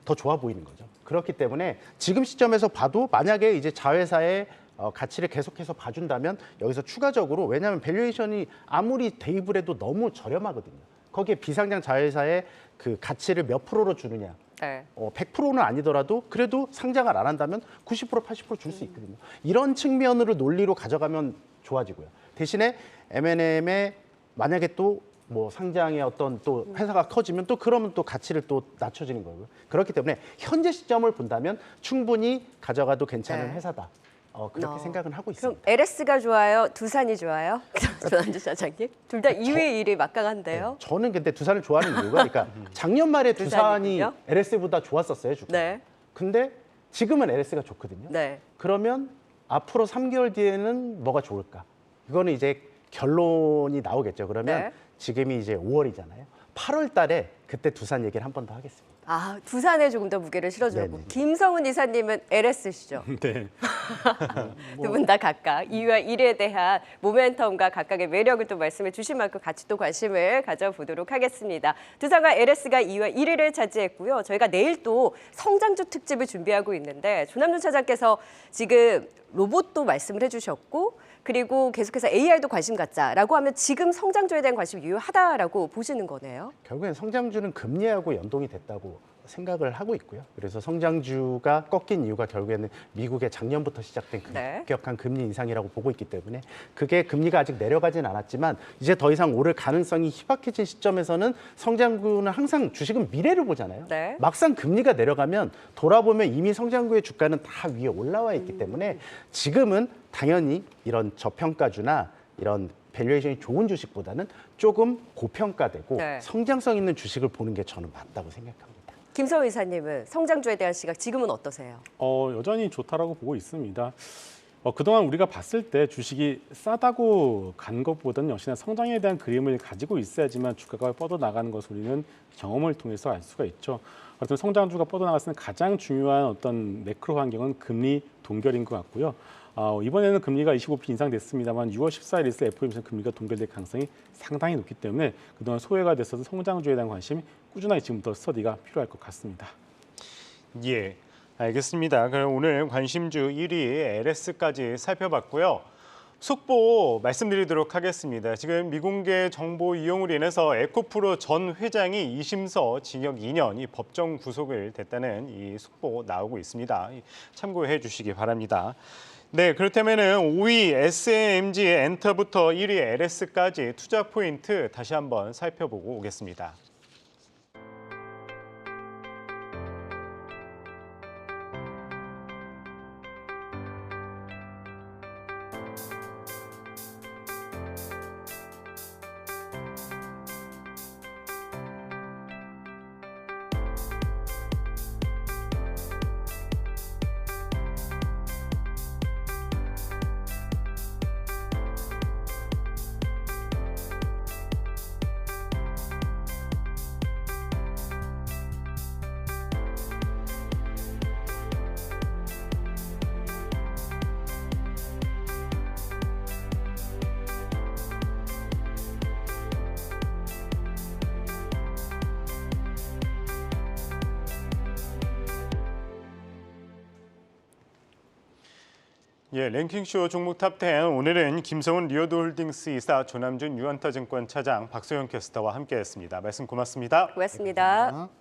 더 좋아 보이는 거죠. 그렇기 때문에 지금 시점에서 봐도 만약에 이제 자회사의 가치를 계속해서 봐준다면 여기서 추가적으로 왜냐하면 밸류에이션이 아무리 대입을 해도 너무 저렴하거든요. 거기에 비상장 자회사의 그 가치를 몇 프로로 주느냐. 네. 100%는 아니더라도 그래도 상장을 안 한다면 90% 80% 줄 수 있거든요. 이런 측면으로 논리로 가져가면 좋아지고요. 대신에 M&M의 만약에 또 상장의 어떤 또 회사가 커지면 또 그러면 또 가치를 또 낮춰지는 거고요. 그렇기 때문에 현재 시점을 본다면 충분히 가져가도 괜찮은 네. 회사다. 그렇게 생각은 하고 그럼 있습니다. LS가 좋아요? 두산이 좋아요? 조남준 차장님? 둘 다 2위, 1위 막강한데요. 저는 근데 두산을 좋아하는 이유가 그러니까 작년 말에 두산이 두산이군요. LS보다 좋았었어요. 주가. 네. 근데 지금은 LS가 좋거든요. 네. 그러면 앞으로 3개월 뒤에는 뭐가 좋을까? 이거는 이제 결론이 나오겠죠. 그러면 네. 지금이 이제 5월이잖아요. 8월 달에 그때 두산 얘기를 한 번 더 하겠습니다. 두산에 조금 더 무게를 실어주고 네네. 김성훈 이사님은 LS시죠? 네. 두 분 다 각각 2위와 1위에 대한 모멘텀과 각각의 매력을 또 말씀해 주신 만큼 같이 또 관심을 가져보도록 하겠습니다. 두산과 LS가 2위와 1위를 차지했고요. 저희가 내일 또 성장주 특집을 준비하고 있는데 조남준 차장께서 지금 로봇도 말씀을 해주셨고 그리고 계속해서 AI도 관심 갖자라고 하면 지금 성장주에 대한 관심이 유효하다라고 보시는 거네요. 결국엔 성장주는 금리하고 연동이 됐다고 생각을 하고 있고요. 그래서 성장주가 꺾인 이유가 결국에는 미국의 작년부터 시작된 급격한 금리 인상이라고 보고 있기 때문에 그게 금리가 아직 내려가진 않았지만 이제 더 이상 오를 가능성이 희박해진 시점에서는 성장주는 항상 주식은 미래를 보잖아요. 네. 막상 금리가 내려가면 돌아보면 이미 성장주의 주가는 다 위에 올라와 있기 때문에 지금은 당연히 이런 저평가주나 이런 밸류에이션이 좋은 주식보다는 조금 고평가되고 네. 성장성 있는 주식을 보는 게 저는 맞다고 생각합니다. 김성훈 이사님은 성장주에 대한 시각 지금은 어떠세요? 여전히 좋다라고 보고 있습니다. 그동안 우리가 봤을 때 주식이 싸다고 간 것보다는 역시나 성장에 대한 그림을 가지고 있어야지만 주가가 뻗어나가는 것을 우리는 경험을 통해서 알 수가 있죠. 어떤 성장주가 뻗어나갈 수 있는 가장 중요한 어떤 매크로 환경은 금리 동결인 것 같고요. 이번에는 금리가 25p 인상됐습니다만 6월 14일 있을 FOMC 금리가 동결될 가능성이 상당히 높기 때문에 그동안 소외가 됐어서 성장주에 대한 관심이 꾸준하게 지금부터 스터디가 필요할 것 같습니다. 예, 알겠습니다. 그럼 오늘 관심주 1위 LS까지 살펴봤고요. 속보 말씀드리도록 하겠습니다. 지금 미공개 정보 이용으로 인해서 에코프로 전 회장이 2심서 징역 2년 법정 구속을 됐다는 이 속보 나오고 있습니다. 참고해 주시기 바랍니다. 네, 그렇다면은 5위 SMG의 엔터부터 1위 LS까지 투자 포인트 다시 한번 살펴보고 오겠습니다. 예, 랭킹쇼 종목 탑10 오늘은 김성훈 리어드홀딩스 이사 조남준 유한타증권 차장 박소영 캐스터와 함께했습니다. 말씀 고맙습니다. 고맙습니다.